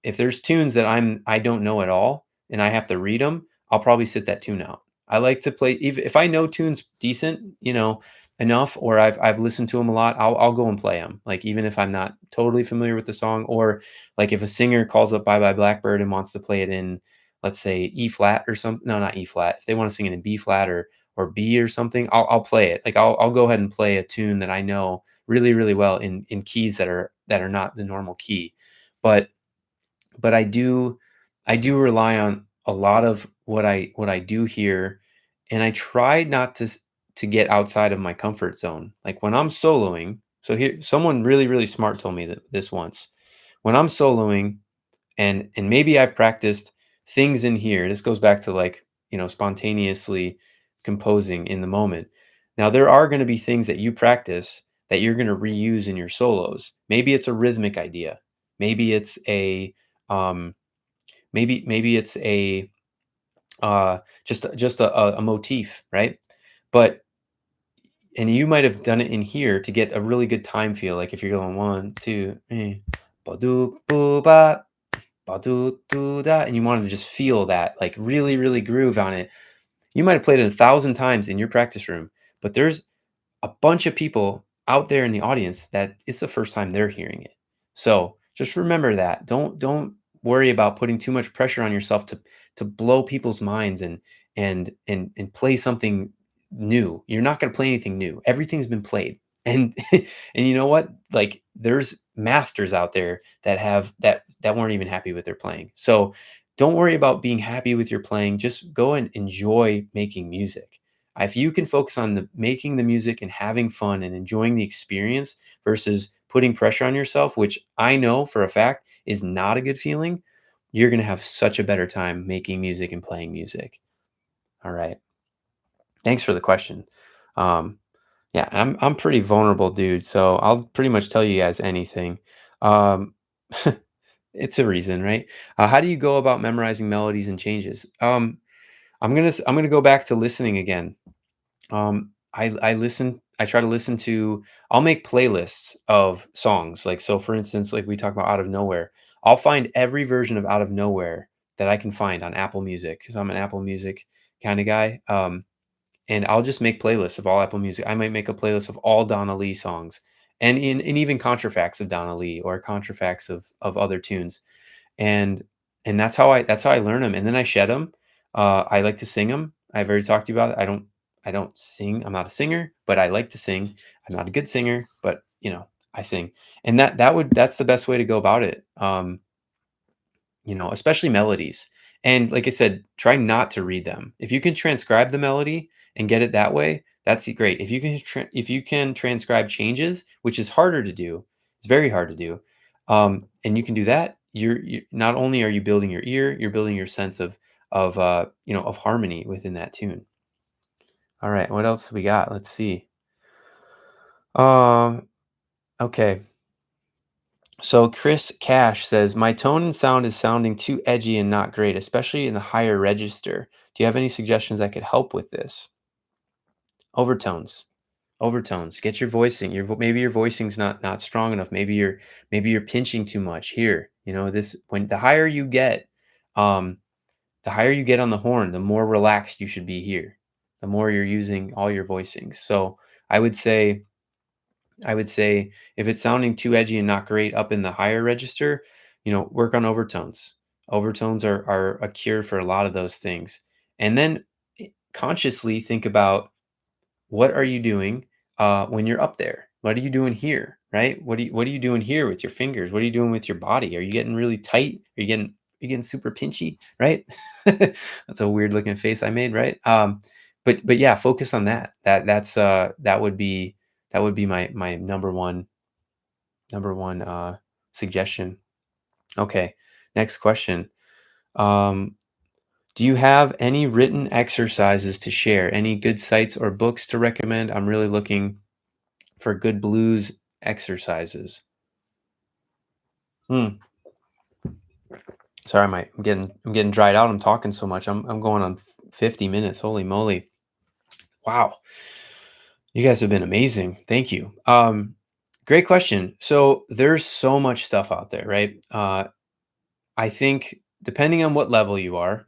if there's tunes that I don't know at all and I have to read them, I'll probably sit that tune out. I like to play if I know tunes decent, enough, or I've listened to them a lot, I'll go and play them. Like, even if I'm not totally familiar with the song, or like if a singer calls up Bye Bye Blackbird and wants to play it in, let's say, E flat or something. No, not E flat. If they want to sing it in B flat or B or something, I'll play it. Like, I'll go ahead and play a tune that I know really, really well in keys that are not the normal key. But I do rely on a lot of what I do here, and I try not to get outside of my comfort zone. Like, when I'm soloing, so here, someone really, really smart told me that this once. When I'm soloing, and maybe I've practiced things in here. This goes back to, like, spontaneously composing in the moment. Now, there are going to be things that you practice that you're going to reuse in your solos. Maybe it's a rhythmic idea. Maybe it's a um, maybe it's a just a motif, right? But and you might have done it in here to get a really good time feel. Like, if you're going one, two, ba do boo ba ba do do da, and you want to just feel that, like, really, really groove on it. You might have played it 1,000 times in your practice room, but there's a bunch of people out there in the audience that it's the first time they're hearing it. So just remember that. Don't worry about putting too much pressure on yourself to blow people's minds and play something new. You're not going to play anything new. Everything's been played. And and you know what? Like, there's masters out there that weren't even happy with their playing. So don't worry about being happy with your playing. Just go and enjoy making music. If you can focus on making the music and having fun and enjoying the experience versus putting pressure on yourself, which I know for a fact is not a good feeling, you're going to have such a better time making music and playing music. All right. Thanks for the question. Um, yeah, I'm pretty vulnerable, dude. So I'll pretty much tell you guys anything. Um, it's a reason, right? How do you go about memorizing melodies and changes? I'm gonna go back to listening again. I try to listen to I'll make playlists of songs. Like, so for instance, like we talk about Out of Nowhere, I'll find every version of Out of Nowhere that I can find on Apple Music, because I'm an Apple Music kind of guy. And I'll just make playlists of all Apple Music. I might make a playlist of all Donna Lee songs, and even contrafacts of Donna Lee, or contrafacts of other tunes. And that's how I learn them, and then I shed them. I like to sing them. I've already talked to you about it. I don't sing. I'm not a singer, but I like to sing. I'm not a good singer, but I sing. And that's the best way to go about it. Especially melodies. And like I said, try not to read them. If you can transcribe the melody and get it that way, that's great. If you can transcribe changes, which is harder to do, it's very hard to do, and you can do that. You're not only are you building your ear, you're building your sense of harmony within that tune. All right, what else we got? Let's see. Um, okay. So Chris Cash says, my tone and sound is sounding too edgy and not great, especially in the higher register. Do you have any suggestions that could help with this? Overtones. Overtones. Get your voicing. Maybe your voicing's not strong enough. Maybe you're pinching too much here. This when um, the higher you get on the horn, the more relaxed you should be here. The more you're using all your voicings. So I would say I would say if it's sounding too edgy and not great up in the higher register, work on overtones. Overtones are a cure for a lot of those things. And then consciously think about, what are you doing when you're up there? What are you doing here? Right? What are you doing here with your fingers? What are you doing with your body? Are you getting really tight? Are you getting super pinchy? Right? That's a weird looking face I made, right? But yeah, focus on that. That would be my number one suggestion. Okay, next question. Um, do you have any written exercises to share? Any good sites or books to recommend? I'm really looking for good blues exercises. Hmm. Sorry, I'm getting dried out. I'm talking so much. I'm going on 50 minutes. Holy moly! Wow, you guys have been amazing. Thank you. Great question. So there's so much stuff out there, right? I think depending on what level you are,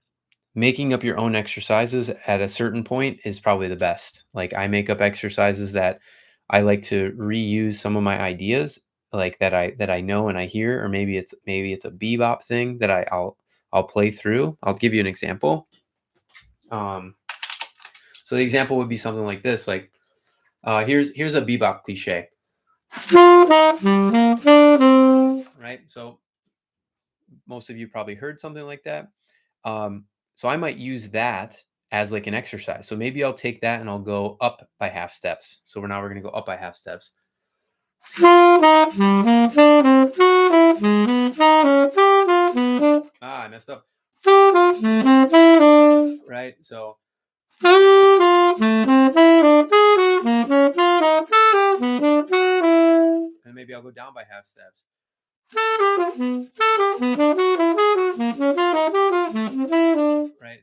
making up your own exercises at a certain point is probably the best. Like I make up exercises that I like to reuse some of my ideas, like that I know and I hear, or maybe it's a bebop thing that I'll play through. I'll give you an example. Um, so the example would be something like this. Like here's a bebop cliche, right? So most of you probably heard something like that. So I might use that as like an exercise. So maybe I'll take that and I'll go up by half steps. So we're going to go up by half steps. Ah, I messed up. Right. So and maybe I'll go down by half steps. Right,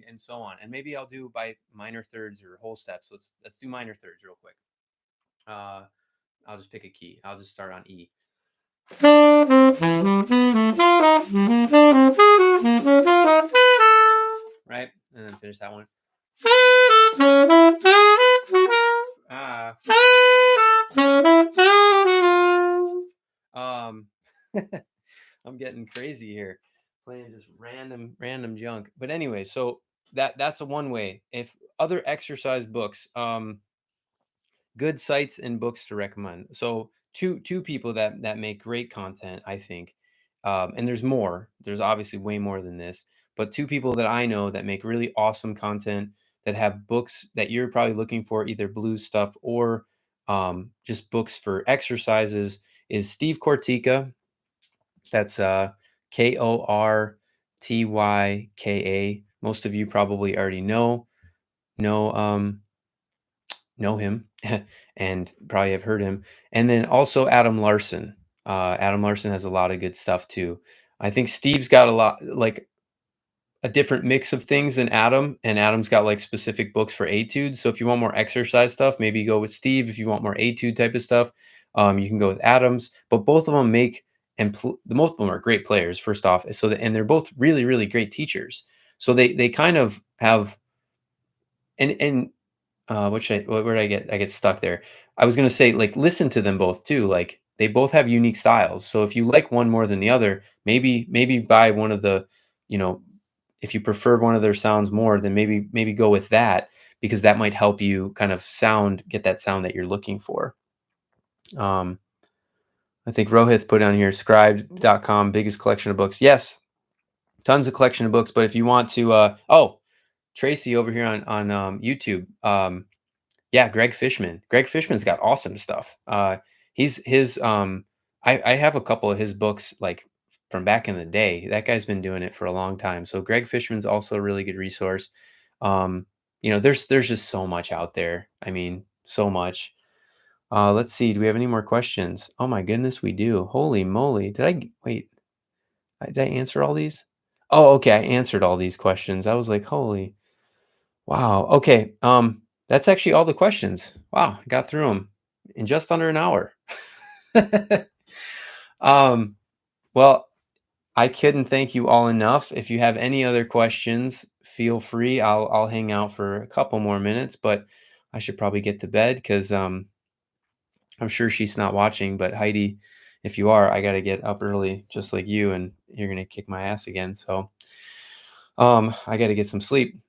and so on. And maybe I'll do by minor thirds or whole steps. Let's do minor thirds real quick. Uh, I'll just pick a key. I'll just start on E. Right, and then finish that one. Ah. Um, I'm getting crazy here, playing just random junk. But anyway, so that's a one way. If other exercise books, good sites and books to recommend. So two people that make great content, I think. And there's more. There's obviously way more than this, but two people that I know that make really awesome content that have books that you're probably looking for, either blues stuff or just books for exercises, is Steve Kortyka. That's Kortyka. Most of you probably already know know him and probably have heard him. And then also Adam Larson. Adam Larson has a lot of good stuff too. I think Steve's got a lot, like a different mix of things than Adam, and Adam's got like specific books for etudes. So if you want more exercise stuff, maybe go with Steve. If you want more etude type of stuff, you can go with Adams. But both of them both of them are great players. First off, and they're both really great teachers. So they kind of have and where did I get stuck there? I was gonna say, like, listen to them both too. Like, they both have unique styles. So if you like one more than the other, maybe buy one of the, you know, if you prefer one of their sounds more, then maybe go with that, because that might help you kind of get that sound that you're looking for. Um, I think Rohith put on here, scribed.com, biggest collection of books. Yes, tons of collection of books. But if you want to, Tracy over here on YouTube. Yeah, Greg Fishman. Greg Fishman's got awesome stuff. He's his I have a couple of his books, like from back in the day. That guy's been doing it for a long time. So Greg Fishman's also a really good resource. There's just so much out there. I mean, so much. Let's see. Do we have any more questions? Oh my goodness, we do. Holy moly. Wait, did I answer all these? Oh, okay. I answered all these questions. I was like, holy. Wow. Okay. That's actually all the questions. Wow, I got through them in just under an hour. um, well, I couldn't thank you all enough. If you have any other questions, feel free. I'll hang out for a couple more minutes, but I should probably get to bed because I'm sure she's not watching. But Heidi, if you are, I got to get up early, just like you, and you're gonna kick my ass again. So I got to get some sleep.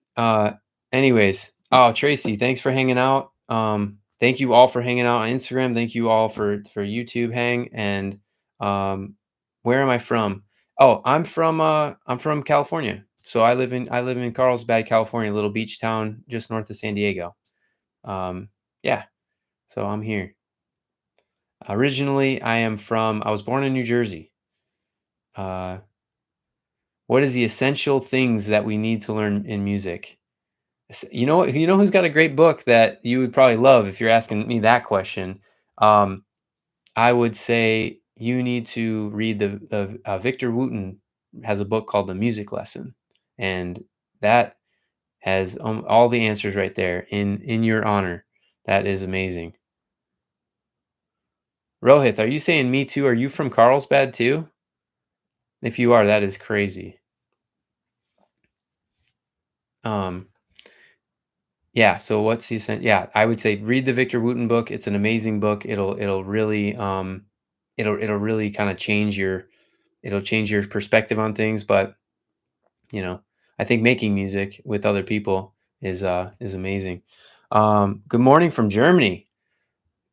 Anyways, oh, Tracy, thanks for hanging out. Thank you all for hanging out on Instagram. Thank you all for YouTube hang. And where am I from? Oh, I'm from California. So I live in Carlsbad, California, a little beach town just north of San Diego. Yeah, so I'm here. Originally, I was born in New Jersey. Uh, what is the essential things that we need to learn in music? You know who's got a great book that you would probably love if you're asking me that question? Um, I would say you need to read the Victor Wooten has a book called The Music Lesson, and that has all the answers right there in your honor. That is amazing. Rohith, are you saying me too? Are you from Carlsbad too? If you are, that is crazy. Um, yeah. So what's the sen yeah, I would say read the Victor Wooten book. It's an amazing book. It'll really, it'll really kinda change your it'll change your perspective on things, but, you know, I think making music with other people is amazing. Good morning from Germany.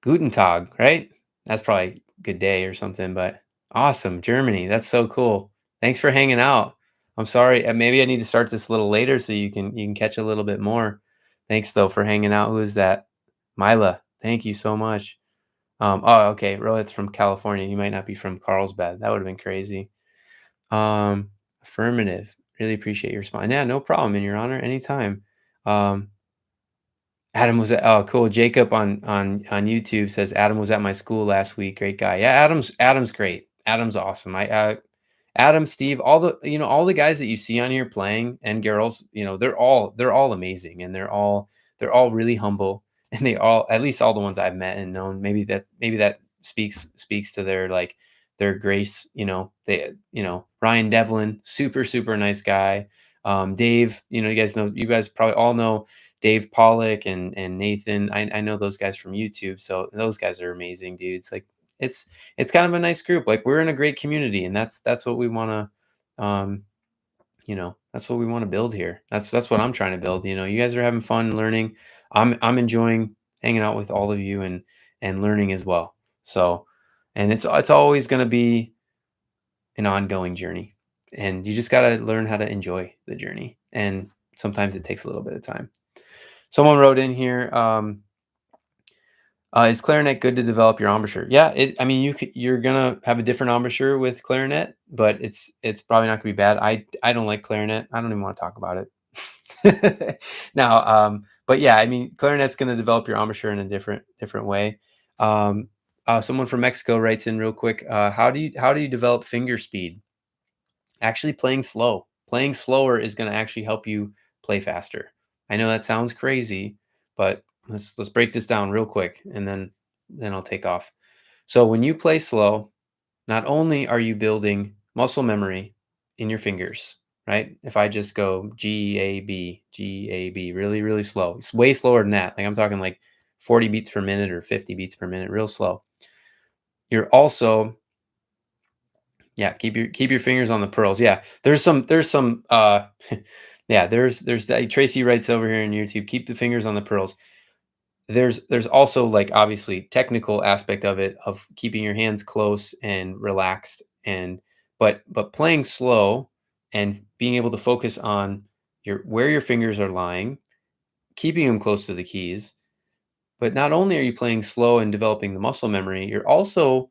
Guten Tag, right? That's probably good day or something, but awesome, Germany. That's so cool. Thanks for hanging out. I'm sorry, maybe I need to start this a little later so you can catch a little bit more. Thanks though for hanging out. Who is that? Mila. Thank you so much. Oh, okay. Rohit's from California. He might not be from Carlsbad. That would have been crazy. Um, Affirmative. Really appreciate your response. Yeah, no problem, in your honor, anytime. Um, Adam was at oh, cool. Jacob on YouTube says Adam was at my school last week. Great guy. Yeah, Adam's great. Adam's awesome. Adam, Steve, all the guys that you see on here playing and girls, they're all amazing and they're all really humble and they all at least all the ones I've met and known. Maybe that speaks to their like their grace. Ryan Devlin, super super nice guy. Dave, you guys probably all know Dave Pollock and Nathan. I know those guys from YouTube, so those guys are amazing dudes. Like it's it's kind of a nice group. Like we're in a great community, and that's what we want to, that's what we want to build here. That's what I'm trying to build. You guys are having fun learning. I'm enjoying hanging out with all of you and learning as well. So, and it's always going to be an ongoing journey, and you just got to learn how to enjoy the journey. And sometimes it takes a little bit of time. Someone wrote in here, is clarinet good to develop your embouchure? Yeah, I mean, you're gonna have a different embouchure with clarinet, but it's probably not gonna be bad. I don't like clarinet. I don't even want to talk about it. Now, but yeah, I mean, clarinet's gonna develop your embouchure in a different way. Someone from Mexico writes in real quick. How do you develop finger speed? Actually playing slow. Playing slower is gonna actually help you play faster. I know that sounds crazy, but let's break this down real quick and then I'll take off. So when you play slow, not only are you building muscle memory in your fingers, right? If I just go G A B G A B really really slow. It's way slower than that. Like I'm talking like 40 beats per minute or 50 beats per minute, real slow. You're also Yeah, keep your fingers on the pearls. Yeah, there's some yeah, there's Tracy writes over here in YouTube, keep the fingers on the pearls. There's also like obviously technical aspect of it of keeping your hands close and relaxed but playing slow and being able to focus on where your fingers are lying, keeping them close to the keys. But not only are you playing slow and developing the muscle memory, you're also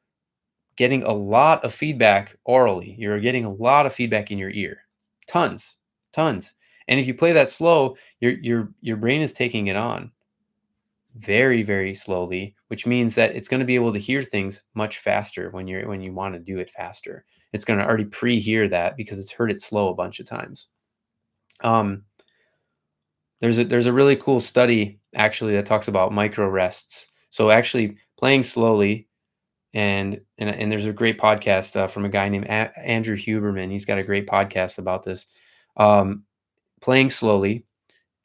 getting a lot of feedback orally. You're getting a lot of feedback in your ear. Tons, tons. And if you play that slow, your brain is taking it on very, very slowly, which means that it's going to be able to hear things much faster when you want to do it faster. It's going to already pre-hear that because it's heard it slow a bunch of times. Um, there's a really cool study actually that talks about micro rests. So actually playing slowly and there's a great podcast from a guy named Andrew Huberman. He's got a great podcast about this. Um, Playing slowly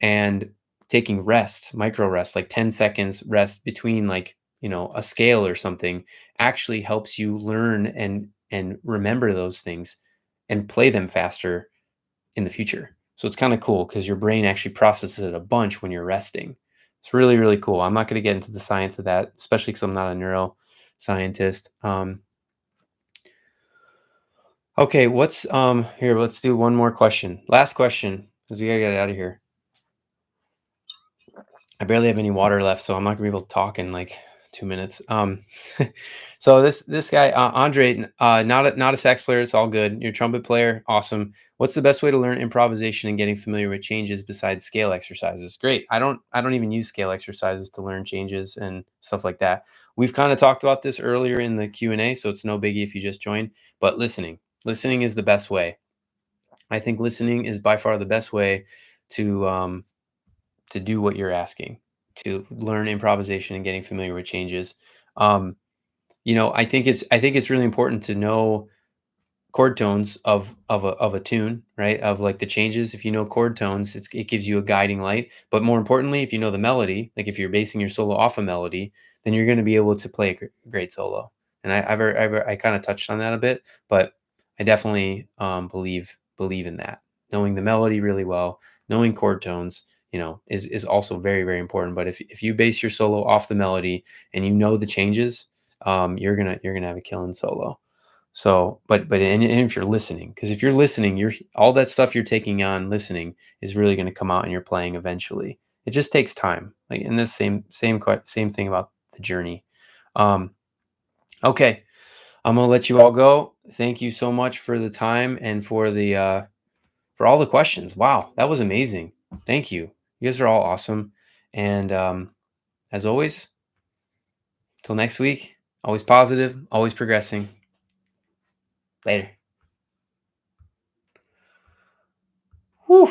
and taking rest, micro rest, like 10 seconds rest between like, a scale or something actually helps you learn and remember those things and play them faster in the future. So it's kind of cool because your brain actually processes it a bunch when you're resting. It's really, really cool. I'm not going to get into the science of that, especially because I'm not a neuroscientist. Okay, here, let's do one more question. Last question, because we gotta get out of here. I barely have any water left, so I'm not gonna be able to talk in like 2 minutes. So this guy, Andre, not a sax player. It's all good. You're a trumpet player, awesome. What's the best way to learn improvisation and getting familiar with changes besides scale exercises? Great. I don't even use scale exercises to learn changes and stuff like that. We've kind of talked about this earlier in the Q&A, so it's no biggie if you just joined. But listening is the best way. I think listening is by far the best way to to do what you're asking, to learn improvisation and getting familiar with changes. Um, I think it's really important to know chord tones of a tune, right? Of like the changes. If you know chord tones, it gives you a guiding light. But more importantly, if you know the melody, like if you're basing your solo off a melody, then you're going to be able to play a great solo. And I kind of touched on that a bit, but I definitely believe in that. Knowing the melody really well, knowing chord tones, is also very, very important. But if you base your solo off the melody and you know the changes, you're gonna have a killing solo. So, and if you're listening, because if you're listening, you're all that stuff you're taking on listening is really going to come out and you're playing eventually. It just takes time. Like, and the same thing about the journey. Um, okay, I'm gonna let you all go. Thank you so much for the time and for all the questions. Wow, that was amazing. Thank you. You guys are all awesome. And as always, till next week, always positive, always progressing. Later. Whew.